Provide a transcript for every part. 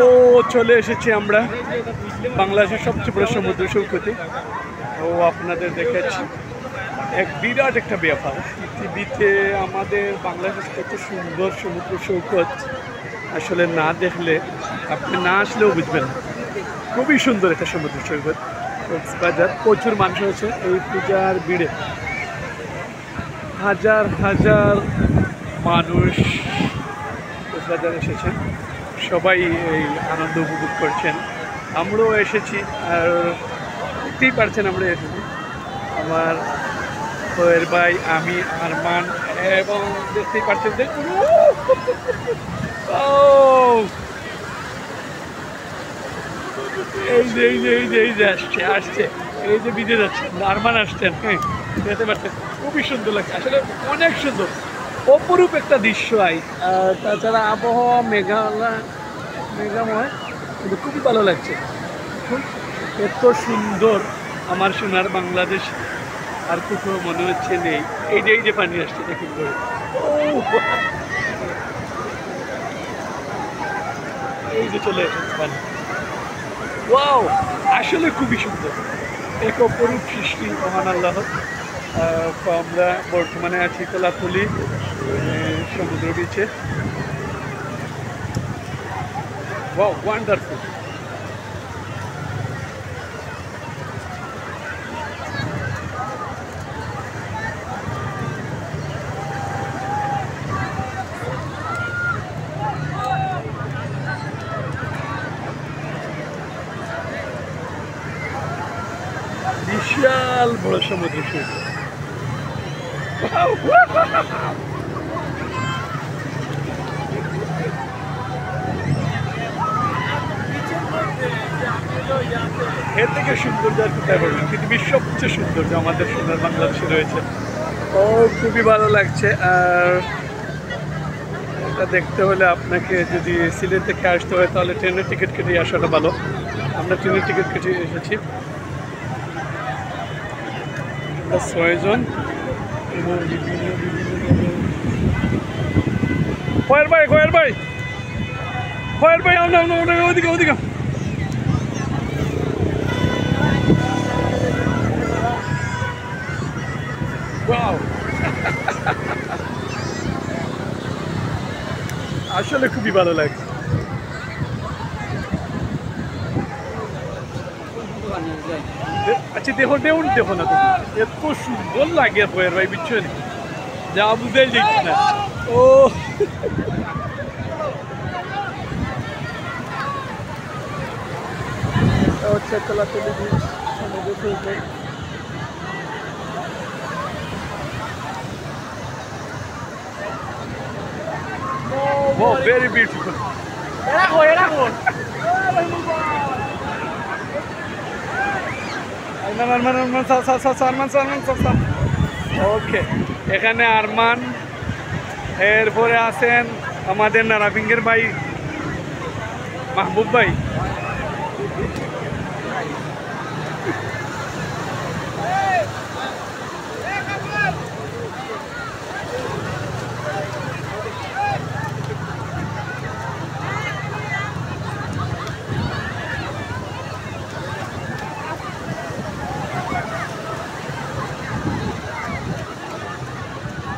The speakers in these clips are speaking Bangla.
ও চলে এসেছি আমরা বাংলাদেশের সবচেয়ে বড় সমুদ্র সৈকতে। ও আপনাদের দেখাচ্ছি এক বিরাট একটা ব্যাপার। পৃথিবীতে আমাদের বাংলাদেশ কত সুন্দর সমুদ্র সৈকত, আসলে না দেখলে আপনি না আসলেও বুঝবেন। খুবই সুন্দর একটা সমুদ্র সৈকত কক্সবাজার। প্রচুর মানুষ আছে এই পূজার ভিড়ে, হাজার হাজার মানুষ কক্সবাজার এসেছেন, সবাই এই আনন্দ উপভোগ করছেন। আমরাও এসেছি, আর দেখতেই পারছেন আমরা এসেছি। আমার সোহেল ভাই, আমি, আরমান, এবং দেখতেই পাচ্ছেন যে এই যে আসছে এই যে বিদে যাচ্ছে, আরমান আসছেন। হ্যাঁ, দেখতে পাচ্ছেন খুবই সুন্দর লাগছে, আসলে অনেক সুন্দর অপরূপ একটা দৃশ্য। আর তাছাড়া আবহাওয়া মেঘাময়, কিন্তু খুবই ভালো লাগছে। এত সুন্দর আমার সোনার বাংলাদেশ আর কোথাও মনে হচ্ছে নেই। এই যে পানি আসছে দেখুন করে, এই যে চলে এসেছে পানি। ওয়াও, আসলে খুবই সুন্দর, এক অপরূপ সৃষ্টি মহান আল্লাহ। আমরা বর্তমানে আছি কোলাতলি সমুদ্র বিচে। Wow, wonderful. বিশাল বড় সমুদ্র সৈকত। এর থেকে সৌন্দর্য আর কোথায় পাবেন? পৃথিবীর সবচেয়ে সৌন্দর্য আমাদের সোনার বাংলাদেশে রয়েছে। ও খুবই ভালো লাগছে। আর এটা দেখতে হলে আপনাকে যদি সিলেট থেকে আসতে হয় তাহলে ট্রেনের টিকিট কেটে আসাটা ভালো। আমরা ট্রেনের টিকিট কেটে এসেছি, আমরা 6 জন। এবং খয়ের ভাই ওদিকে আসলে খুবই ভালো লাগছে। আচ্ছা দেখো না তুমি, এত সুন্দর লাগে খয়ের ভাই, বুঝছেন? যা বুঝাই দেখছি না। ও হচ্ছে কোলাতলি বিচ সমুদ্র সৈকত। Oh, very beautiful. ওকে, এখানে আরমান, এরপরে আছেন আমাদের নারাপিঙ্গের ভাই মাহবুব ভাই।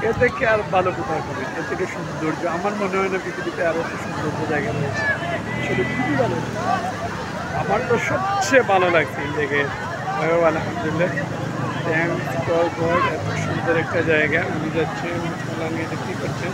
এর থেকে আর ভালো কোথাও পাবেন, এর থেকে সৌন্দর্য আমার মনে হয় না পৃথিবীতে আরও সৌন্দর্য জায়গা রয়েছে। আসলে খুবই ভালো, আমার তো সবচেয়ে ভালো লাগছে এই জায়গায়। আলহামদুলিল্লাহ, থ্যাংকস ফর গড, এত সুন্দর একটা জায়গা। আমি যাচ্ছি দেখতেই পাচ্ছেন